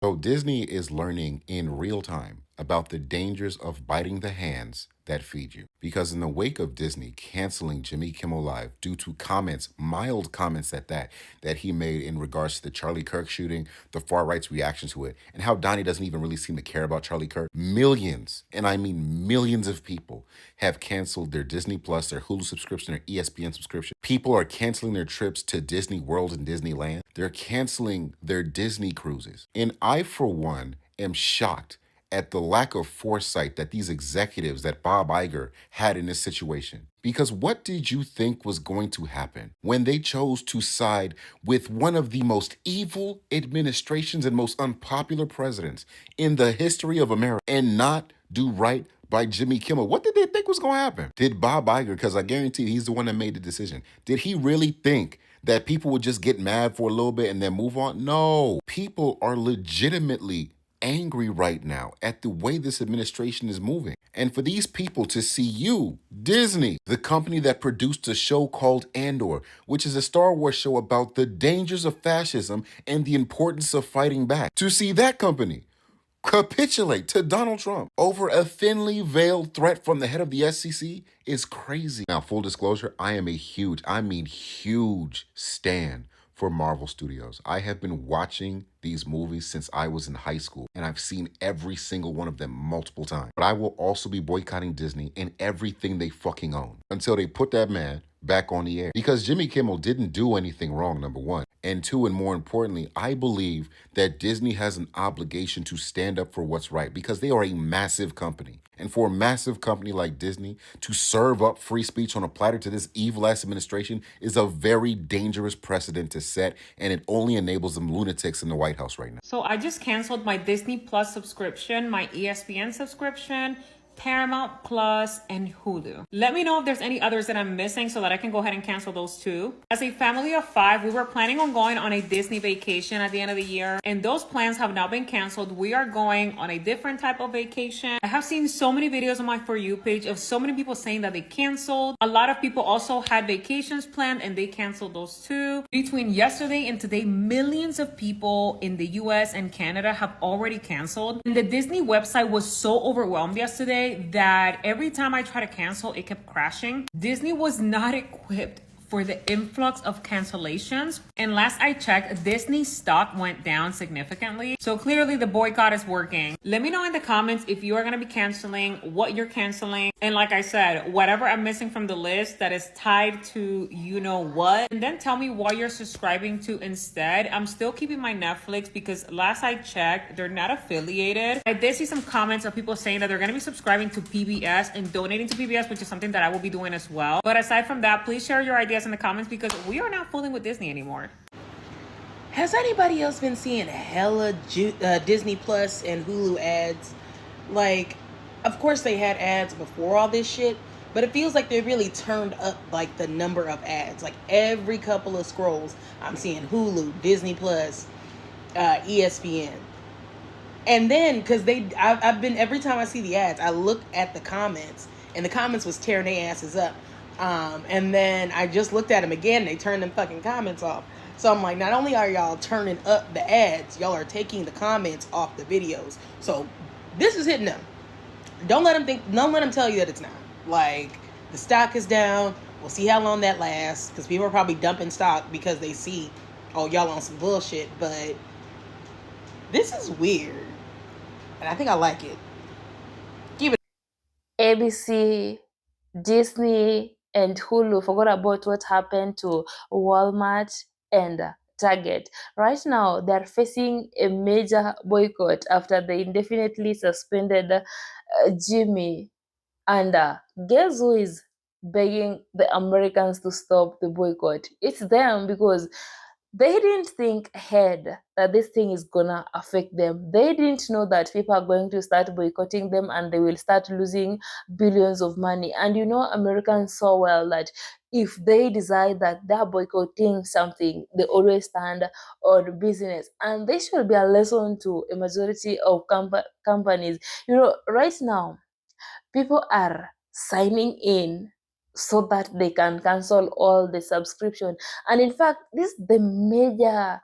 So Disney is learning in real time about the dangers of biting the hands that feed you. Because in the wake of Disney canceling Jimmy Kimmel Live due to comments, mild comments at that, that he made in regards to the Charlie Kirk shooting, the far right's reaction to it, and how Donnie doesn't even really seem to care about Charlie Kirk, millions, and I mean millions of people have canceled their Disney Plus, their Hulu subscription, their ESPN subscription. People are canceling their trips to Disney World and Disneyland. They're canceling their Disney cruises. And I, for one, am shocked at the lack of foresight that these executives, that Bob Iger had in this situation. Because what did you think was going to happen when they chose to side with one of the most evil administrations and most unpopular presidents in the history of America and not do right by Jimmy Kimmel? What did they think was going to happen? Did Bob Iger, because I guarantee he's the one that made the decision, did he really think that people would just get mad for a little bit and then move on? No, people are legitimately angry right now at the way this administration is moving. And for these people to see you, Disney, the company that produced a show called Andor, which is a Star Wars show about the dangers of fascism and the importance of fighting back, to see that company capitulate to Donald Trump over a thinly veiled threat from the head of the SEC is crazy. Now, full disclosure, I am a huge, I mean huge stan for Marvel Studios. I have been watching these movies since I was in high school, and I've seen every single one of them multiple times. But I will also be boycotting Disney and everything they fucking own until they put that man back on the air. Because Jimmy Kimmel didn't do anything wrong, number one. And two, and more importantly, I believe that Disney has an obligation to stand up for what's right because they are a massive company. And for a massive company like Disney to serve up free speech on a platter to this evil-ass administration is a very dangerous precedent to set, and it only enables them lunatics in the White House right now. So I just canceled my Disney Plus subscription, my ESPN subscription, Paramount Plus, and Hulu. Let me know if there's any others that I'm missing so that I can go ahead and cancel those too. As a family of 5, we were planning on going on a Disney vacation at the end of the year, and those plans have now been canceled. We are going on a different type of vacation. I have seen so many videos on my For You page of so many people saying that they canceled. A lot of people also had vacations planned and they canceled those too. Between yesterday and today, millions of people in the US and Canada have already canceled. And the Disney website was so overwhelmed yesterday that every time I try to cancel, it kept crashing. Disney was not equipped for the influx of cancellations. And last I checked, Disney stock went down significantly. So clearly the boycott is working. Let me know in the comments if you are going to be canceling, what you're canceling. And like I said, whatever I'm missing from the list that is tied to you know what. And then tell me what you're subscribing to instead. I'm still keeping my Netflix because last I checked, they're not affiliated. I did see some comments of people saying that they're going to be subscribing to PBS and donating to PBS, which is something that I will be doing as well. But aside from that, please share your ideas in the comments because we are not fooling with Disney anymore. Has anybody else been seeing hella Disney Plus and Hulu ads? Like, of course they had ads before all this shit, but it feels like they really turned up like the number of ads. Like every couple of scrolls, I'm seeing Hulu, Disney Plus, ESPN. And then, because I've been, every time I see the ads, I look at the comments, and the comments was tearing their asses up. And then I just looked at them again, and they turned them fucking comments off. So I'm like, not only are y'all turning up the ads, y'all are taking the comments off the videos. So this is hitting them. Don't let them tell you that it's not. Like, the stock is down. We'll see how long that lasts, because people are probably dumping stock because they see, oh, y'all on some bullshit. But this is weird, and I think I like it. Give it. ABC, Disney, and Hulu forgot about what happened to Walmart and Target. Right now, they're facing a major boycott after they indefinitely suspended Jimmy. And guess who is begging the Americans to stop the boycott? It's them, because they didn't think ahead that this thing is gonna affect them. They didn't know that people are going to start boycotting them and they will start losing billions of money. And you know, Americans saw well that if they decide that they're boycotting something, they always stand on business. And this should be a lesson to a majority of companies. You know, right now, people are signing in so that they can cancel all the subscription. And in fact, this is the major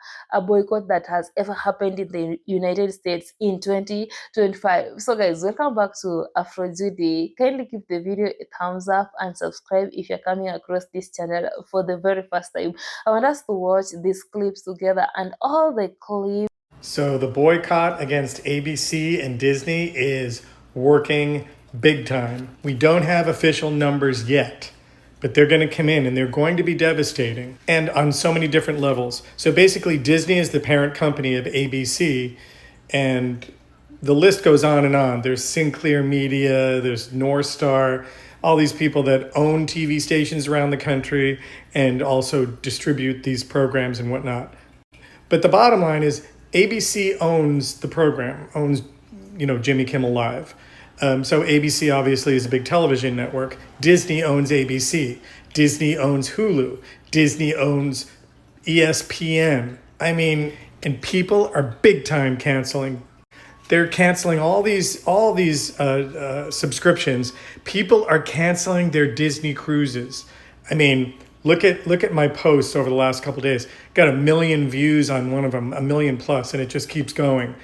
boycott that has ever happened in the United States in 2025. So guys, welcome back to Afrojudy. Kindly give the video a thumbs up and subscribe if you're coming across this channel for the very first time. I want us to watch these clips together, and all the clips. So the boycott against ABC and Disney is working big time. We don't have official numbers yet, but they're going to come in and they're going to be devastating, and on so many different levels. So basically, Disney is the parent company of ABC, and the list goes on and on. There's Sinclair Media, there's North Star, all these people that own TV stations around the country and also distribute these programs and whatnot. But the bottom line is ABC owns the program, owns, Jimmy Kimmel Live. So ABC obviously is a big television network. Disney owns ABC. Disney owns Hulu. Disney owns ESPN. And people are big time canceling. They're canceling all these subscriptions. People are canceling their Disney cruises. Look at my posts over the last couple of days. Got 1 million views on one of them, 1 million plus, and it just keeps going.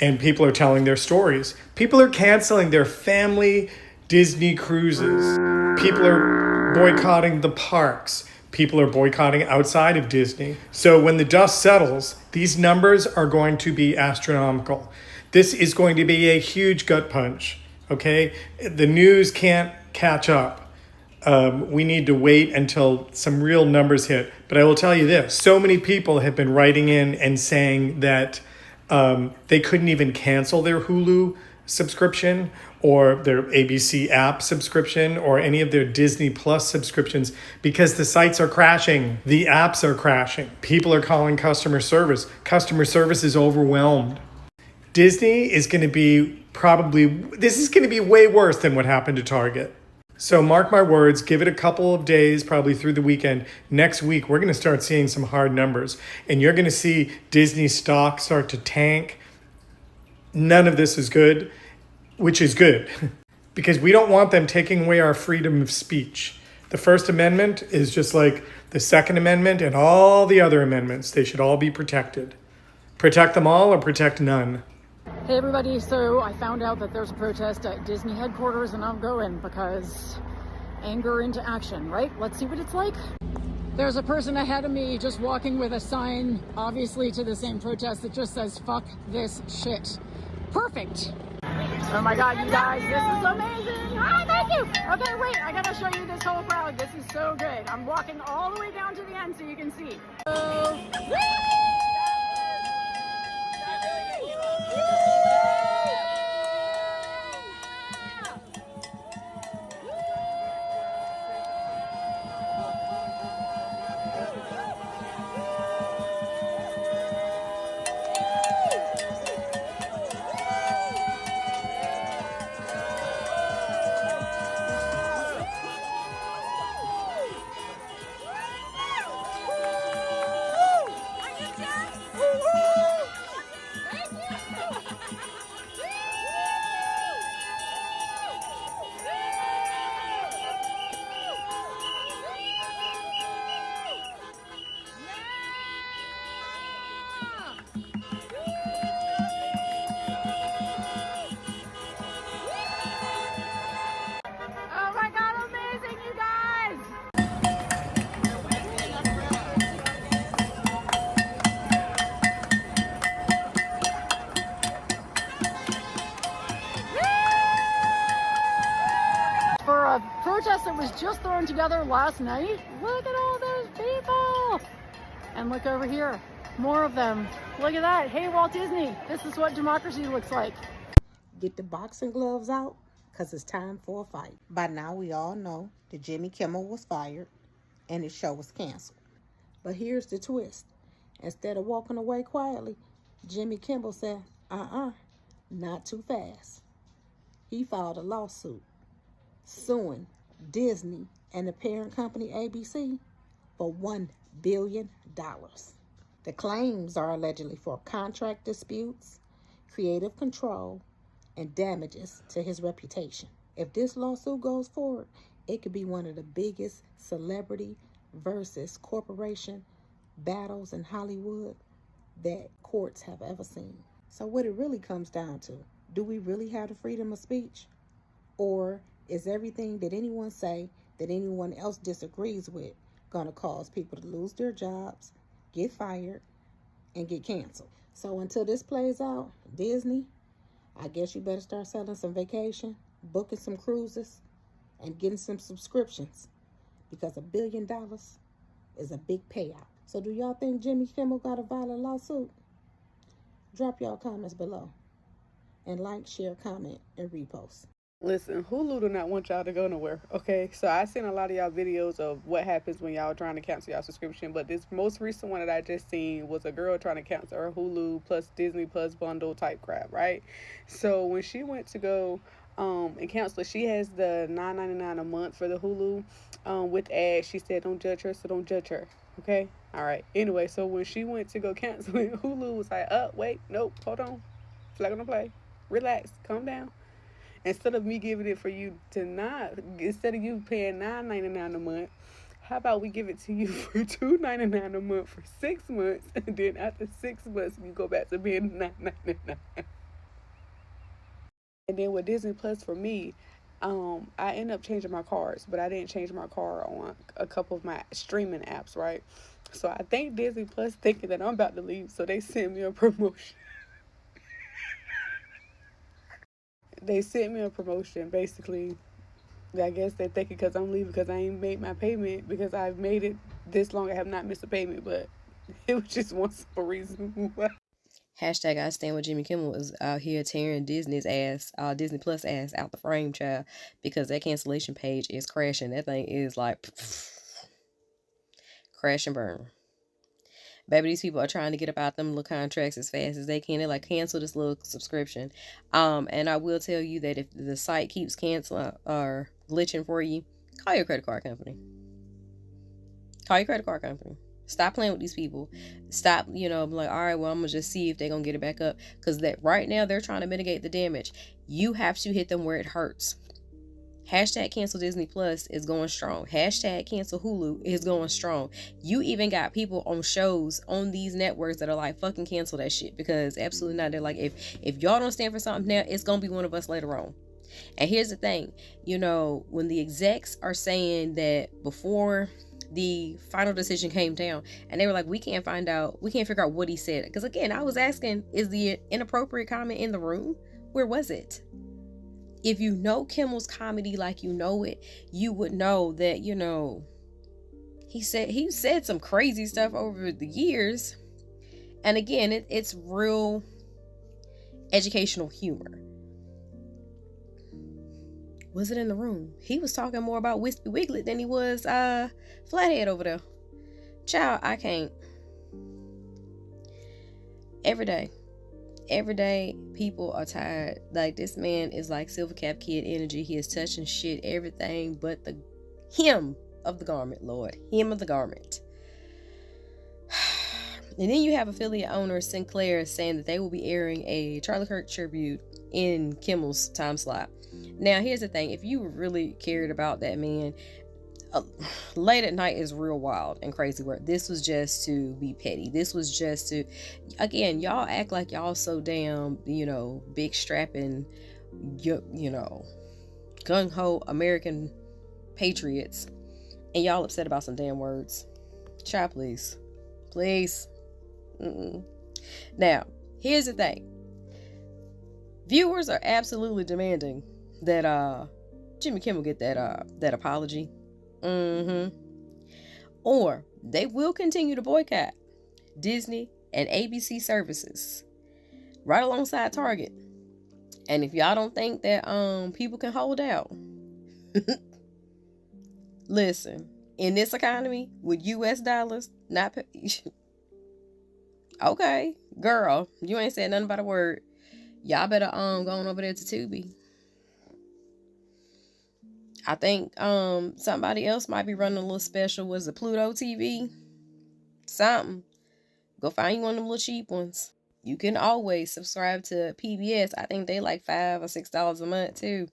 And people are telling their stories. People are canceling their family Disney cruises. People are boycotting the parks. People are boycotting outside of Disney. So when the dust settles, these numbers are going to be astronomical. This is going to be a huge gut punch, okay? The news can't catch up. We need to wait until some real numbers hit. But I will tell you this, so many people have been writing in and saying that they couldn't even cancel their Hulu subscription or their ABC app subscription or any of their Disney Plus subscriptions because the sites are crashing. The apps are crashing. People are calling customer service. Customer service is overwhelmed. Disney is going to be this is going to be way worse than what happened to Target. So mark my words, give it a couple of days, probably through the weekend. Next week, we're going to start seeing some hard numbers. And you're going to see Disney stock start to tank. None of this is good, which is good. Because we don't want them taking away our freedom of speech. The First Amendment is just like the Second Amendment and all the other amendments. They should all be protected. Protect them all or protect none. Hey everybody, so I found out that there's a protest at Disney headquarters and I'm going because anger into action, right? Let's see what it's like. There's a person ahead of me just walking with a sign, obviously to the same protest, that just says, "Fuck this shit." Perfect. Oh my God, you guys, this is amazing. Hi, thank you. Okay, wait, I gotta show you this whole crowd. This is so good. I'm walking all the way down to the end so you can see. Protest that was just thrown together last night. Look at all those people. And look over here, more of them. Look at that. Hey, Walt Disney, this is what democracy looks like. Get the boxing gloves out, because it's time for a fight. By now, we all know that Jimmy Kimmel was fired and his show was canceled. But here's the twist. Instead of walking away quietly, Jimmy Kimmel said, not too fast. He filed a lawsuit suing Disney and the parent company ABC for $1 billion. The claims are allegedly for contract disputes, creative control, and damages to his reputation. If this lawsuit goes forward, It could be one of the biggest celebrity versus corporation battles in Hollywood that courts have ever seen. So, what it really comes down to, do we really have the freedom of speech? Or is everything that anyone say that anyone else disagrees with going to cause people to lose their jobs, get fired, and get canceled? So, until this plays out, Disney, I guess you better start selling some vacation, booking some cruises, and getting some subscriptions, because $1 billion is a big payout. So do y'all think Jimmy Kimmel got a violent lawsuit? Drop y'all comments below. And like, share, comment, and repost. Listen, Hulu do not want y'all to go nowhere, okay? So I seen a lot of y'all videos of what happens when y'all trying to cancel y'all subscription, but this most recent one that I just seen was a girl trying to cancel her Hulu plus Disney plus bundle type crap, right? So when she went to go and cancel it, she has the $9.99 a month for the Hulu with ads. She said don't judge her, so don't judge her, okay? All right. Anyway, so when she went to go cancel it, Hulu was like, wait, nope, hold on. Flag on the play. Relax, calm down. Instead of me giving it for you to instead of you paying $9.99 a month, how about we give it to you for $2.99 a month for 6 months, and then after 6 months you go back to being $9.99. And then with Disney Plus for me, I ended up changing my cards, but I didn't change my card on a couple of my streaming apps, right? So I think Disney Plus thinking that I'm about to leave, so they sent me a promotion. They sent me a promotion, basically. I guess they're thinking because I'm leaving because I ain't made my payment, because I've made it this long, I have not missed a payment, but it was just one simple reason why. Hashtag I stand with Jimmy Kimmel is out here tearing Disney's ass, Disney Plus ass out the frame, child, because that cancellation page is crashing. That thing is like crash and burn. Baby, these people are trying to get up out them little contracts as fast as they can. They're like, cancel this little subscription. And I will tell you that if the site keeps canceling or glitching for you, call your credit card company. Call your credit card company. Stop playing with these people. Stop, I'm like, all right, well, I'm going to just see if they're going to get it back up. Because that right now, they're trying to mitigate the damage. You have to hit them where it hurts. Hashtag cancel Disney Plus is going strong. Hashtag cancel Hulu is going strong. You even got people on shows on these networks that are like, fucking cancel that shit, because absolutely not. They're like, if y'all don't stand for something now, it's going to be one of us later on. And here's the thing, when the execs are saying that before the final decision came down, and they were like, we can't figure out what he said. Because again, I was asking, is the inappropriate comment in the room? Where was it? If you know Kimmel's comedy like you know it, you would know that, he said some crazy stuff over the years. And again, it's real educational humor. Was it in the room? He was talking more about Wispy Wiglet than he was Flathead over there. Child, I can't. Every day, people are tired. Like, this man is like Silver Cap Kid energy. He is touching shit, everything but the hem of the garment, Lord. Hem of the garment. And then you have affiliate owner Sinclair saying that they will be airing a Charlie Kirk tribute in Kimmel's time slot. Now, here's the thing. If you really cared about that man, late at night is real wild and crazy work. This was just to be petty. This was just to, again, y'all act like y'all so damn, big strapping, gung-ho American patriots, and y'all upset about some damn words. Child, please. Now, here's the thing. Viewers are absolutely demanding that Jimmy Kimmel get that apology. Or they will continue to boycott Disney and ABC services right alongside Target. And if y'all don't think that people can hold out, listen, in this economy with US dollars, not okay, girl, you ain't said nothing about a word. Y'all better go on over there to Tubi. I think somebody else might be running a little special. Was it Pluto TV? Something. Go find you one of them little cheap ones. You can always subscribe to PBS. I think they like $5 or $6 a month too.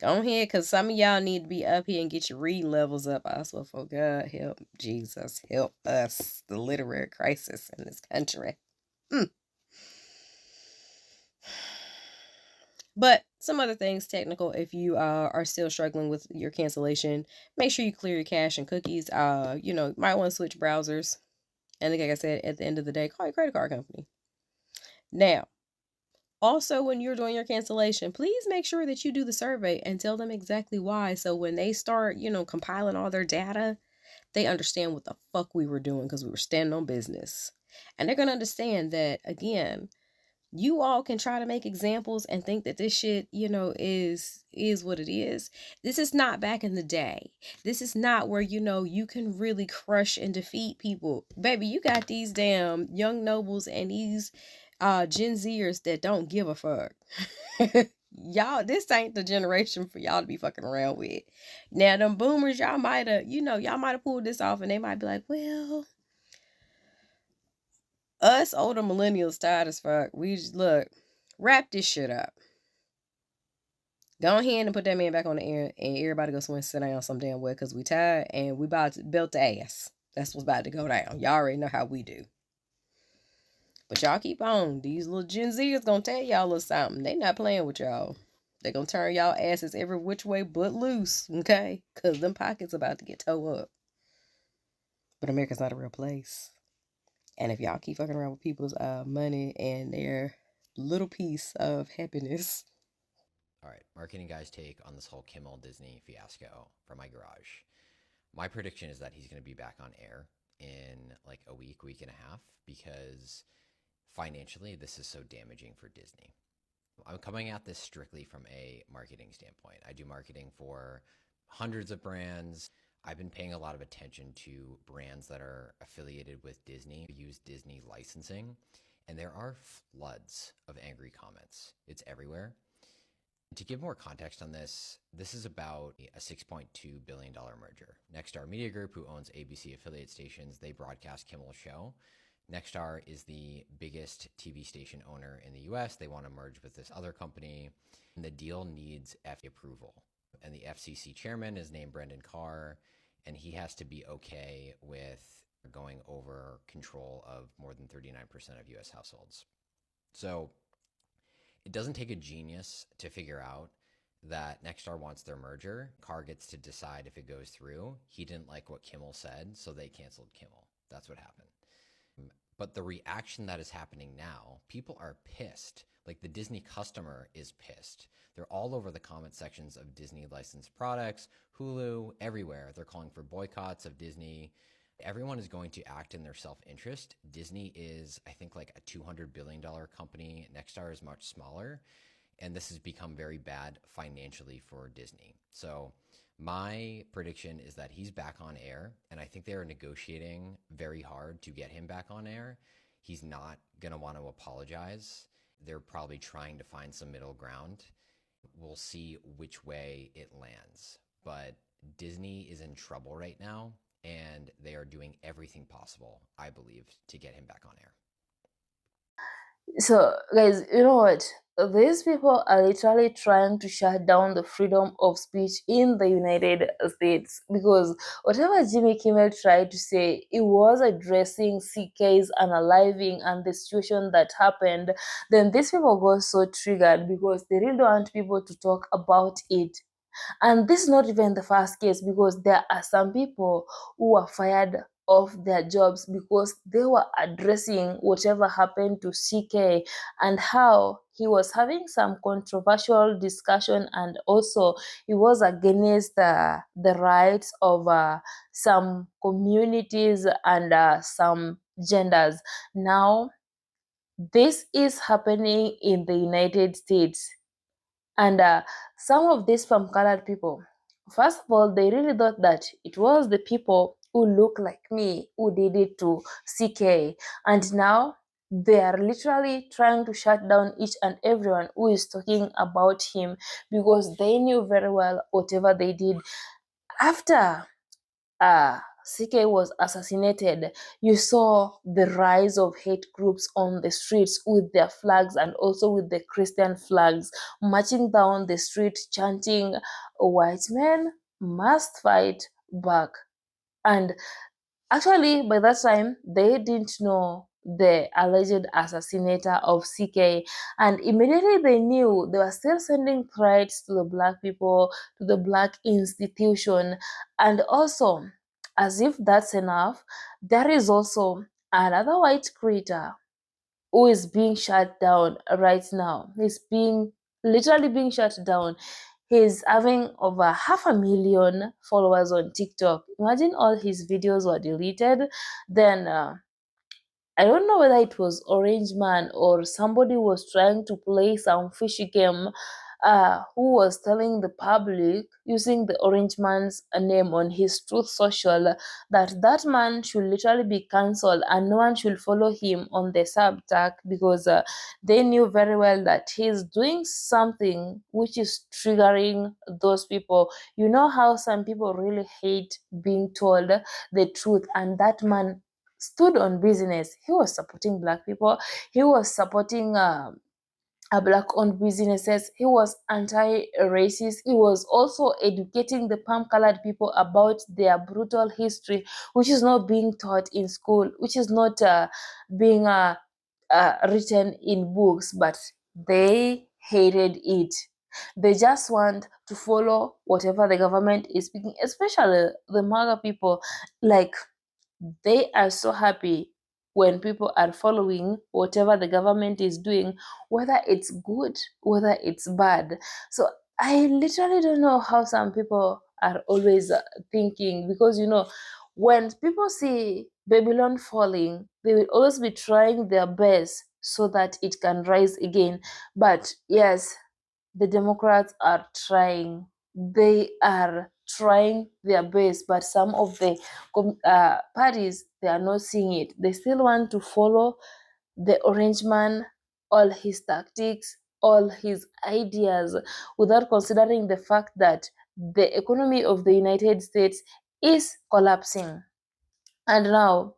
Go ahead, because some of y'all need to be up here and get your reading levels up. I swear for God, help Jesus, help us. The literary crisis in this country. But some other things technical, if you are still struggling with your cancellation, make sure you clear your cache and cookies. Might want to switch browsers. And like I said, at the end of the day, call your credit card company. Now, also, when you're doing your cancellation, please make sure that you do the survey and tell them exactly why. So when they start, compiling all their data, they understand what the fuck we were doing because we were standing on business. And they're going to understand that, again, you all can try to make examples and think that this shit, is what it is. This is not back in the day. This is not where, you can really crush and defeat people. Baby, you got these damn young nobles and these Gen Zers that don't give a fuck. Y'all, this ain't the generation for y'all to be fucking around with. Now, them boomers, y'all might have pulled this off and they might be like, well, us older millennials tired as fuck. We just, look, wrap this shit up. Go ahead and put that man back on the air and everybody go somewhere and sit down some damn way because we tired and we about to belt the ass. That's what's about to go down. Y'all already know how we do. But y'all keep on. These little Gen Zers gonna tell y'all a little something. They not playing with y'all. They gonna turn y'all asses every which way but loose, okay? Because them pockets about to get towed up. But America's not a real place. And if y'all keep fucking around with people's money and their little piece of happiness. All right, marketing guy's take on this whole Kimmel Disney fiasco from my garage. My prediction is that he's going to be back on air in like a week and a half, because financially this is so damaging for Disney. I'm coming at this strictly from a marketing standpoint. I do marketing for hundreds of brands. I've been paying a lot of attention to brands that are affiliated with Disney, use Disney licensing, and there are floods of angry comments. It's everywhere. To give more context on this, this is about a $6.2 billion merger. Nexstar Media Group, who owns ABC affiliate stations, they broadcast Kimmel's show. Nexstar is the biggest TV station owner in the US. They want to merge with this other company. And the deal needs FCC approval. And the FCC chairman is named Brendan Carr, and he has to be okay with going over control of more than 39% of US households. So it doesn't take a genius to figure out that Nexstar wants their merger. Carr gets to decide if it goes through. He didn't like what Kimmel said, so they canceled Kimmel. That's what happened. But the reaction that is happening now, people are pissed. Like, the Disney customer is pissed. They're all over the comment sections of Disney licensed products, Hulu, everywhere. They're calling for boycotts of Disney. Everyone is going to act in their self-interest. Disney is, I think, like a $200 billion company. Nexstar is much smaller. And this has become very bad financially for Disney. So my prediction is that he's back on air, and I think they're negotiating very hard to get him back on air. He's not going to want to apologize. They're probably trying to find some middle ground. We'll see which way it lands. But Disney is in trouble right now, and they are doing everything possible, I believe, to get him back on air. So, guys, you know what? These people are literally trying to shut down the freedom of speech in the United States, because whatever Jimmy Kimmel tried to say, it was addressing CK's unaliving and the situation that happened. Then these people got so triggered because they really don't want people to talk about it. And this is not even the first case, because there are some people who were fired off their jobs because they were addressing whatever happened to CK and how he was having some controversial discussion, and also he was against the rights of some communities and some genders. Now, this is happening in the United States. And some of these from colored people, first of all, they really thought that it was the people who look like me who did it to CK. And now they are literally trying to shut down each and everyone who is talking about him, because they knew very well whatever they did after CK was assassinated, you saw the rise of hate groups on the streets with their flags and also with the Christian flags, marching down the street chanting, "White men must fight back." And actually, by that time, they didn't know the alleged assassinator of CK, and immediately they knew they were still sending threats to the black people, to the black institution, and also, as if that's enough, there is also another white creator who is being shut down right now. He's being literally being shut down. He's having over 500,000 followers on TikTok. Imagine all his videos were deleted. Then I don't know whether it was Orange Man or somebody was trying to play some fishy game, who was telling the public using the Orange Man's name on his Truth Social that that man should literally be cancelled and no one should follow him on the subtac because they knew very well that he's doing something which is triggering those people. You know how some people really hate being told the truth, and that man stood on business. He was supporting black people. He was supporting black-owned businesses. He was anti-racist. He was also educating the palm-colored people about their brutal history, which is not being taught in school, which is not being written in books, but they hated it. They just want to follow whatever the government is speaking, especially the MAGA people. Like, they are so happy when people are following whatever the government is doing, whether it's good, whether it's bad. So I literally don't know how some people are always thinking, because when people see Babylon falling, they will always be trying their best so that it can rise again. But yes, the Democrats are trying. They are trying their best, but some of the parties, they are not seeing it. They still want to follow the Orange Man, all his tactics, all his ideas, without considering the fact that the economy of the United States is collapsing. And now,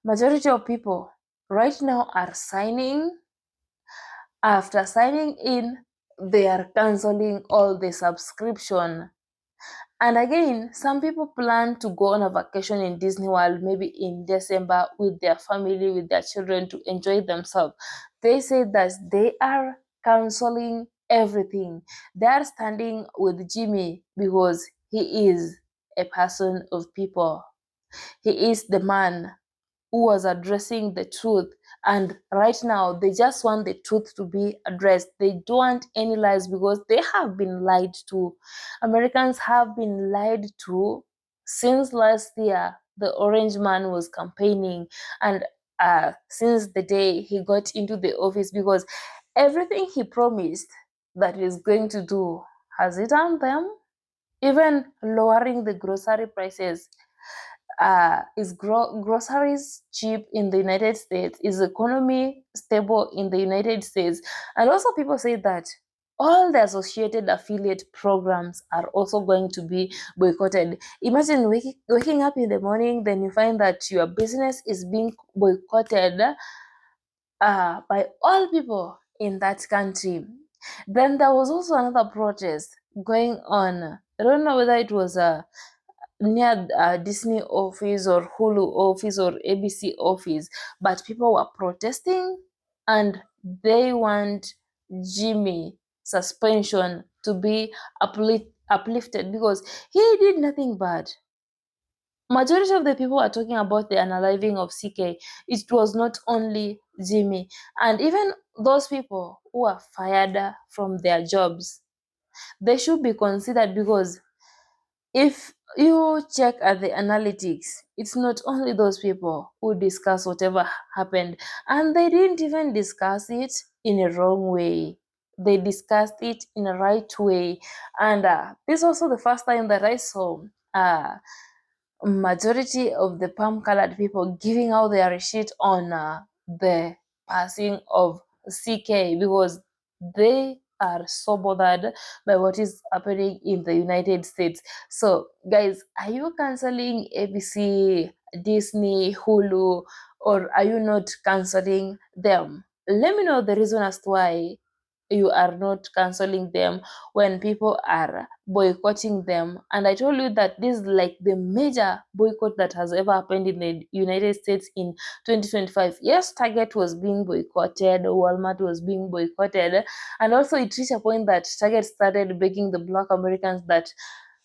majority of people right now are signing. After signing in, they are canceling all the subscription. And again, some people plan to go on a vacation in Disney World, maybe in December, with their family, with their children, to enjoy themselves. They say that they are canceling everything. They are standing with Jimmy because he is a person of people. He is the man who was addressing the truth. And right now, they just want the truth to be addressed. They don't want any lies because they have been lied to. Americans have been lied to since last year. The Orange Man was campaigning, and since the day he got into the office, because everything he promised that he's going to do, has he done them? Even lowering the grocery prices, is groceries cheap in the United States? Is the economy stable in the United States? And also, people say that all the associated affiliate programs are also going to be boycotted. Imagine waking up in the morning, then you find that your business is being boycotted by all people in that country. Then there was also another protest going on. I don't know whether it was near Disney office or Hulu office or ABC office, but people were protesting and they want Jimmy suspension to be uplifted because he did nothing bad. Majority of the people are talking about the unaliving of CK. It was not only Jimmy, and even those people who are fired from their jobs, they should be considered, because if you check at the analytics, it's not only those people who discuss whatever happened, and they didn't even discuss it in a wrong way. They discussed it in a right way. And this is also the first time that I saw majority of the palm colored people giving out their receipt on the passing of CK, because they are so bothered by what is happening in the United States. So, guys, are you canceling ABC, Disney, Hulu, or are you not canceling them? Let me know the reason as to why you are not canceling them when people are boycotting them. And I told you that this is like the major boycott that has ever happened in the United States in 2025. Yes, Target was being boycotted, Walmart was being boycotted, and also it reached a point that Target started begging the Black Americans that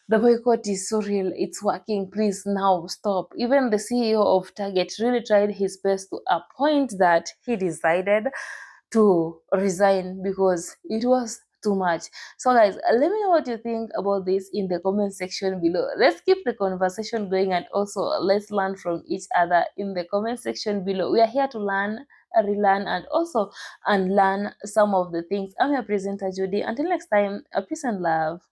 the boycott is so real, it's working, please now stop. Even the CEO of Target really tried his best to a point that he decided to resign because it was too much. So guys, let me know what you think about this in the comment section below. Let's keep the conversation going, and also let's learn from each other in the comment section below. We are here to learn, relearn, and also unlearn some of the things. I'm your presenter Judy. Until next time, peace and love.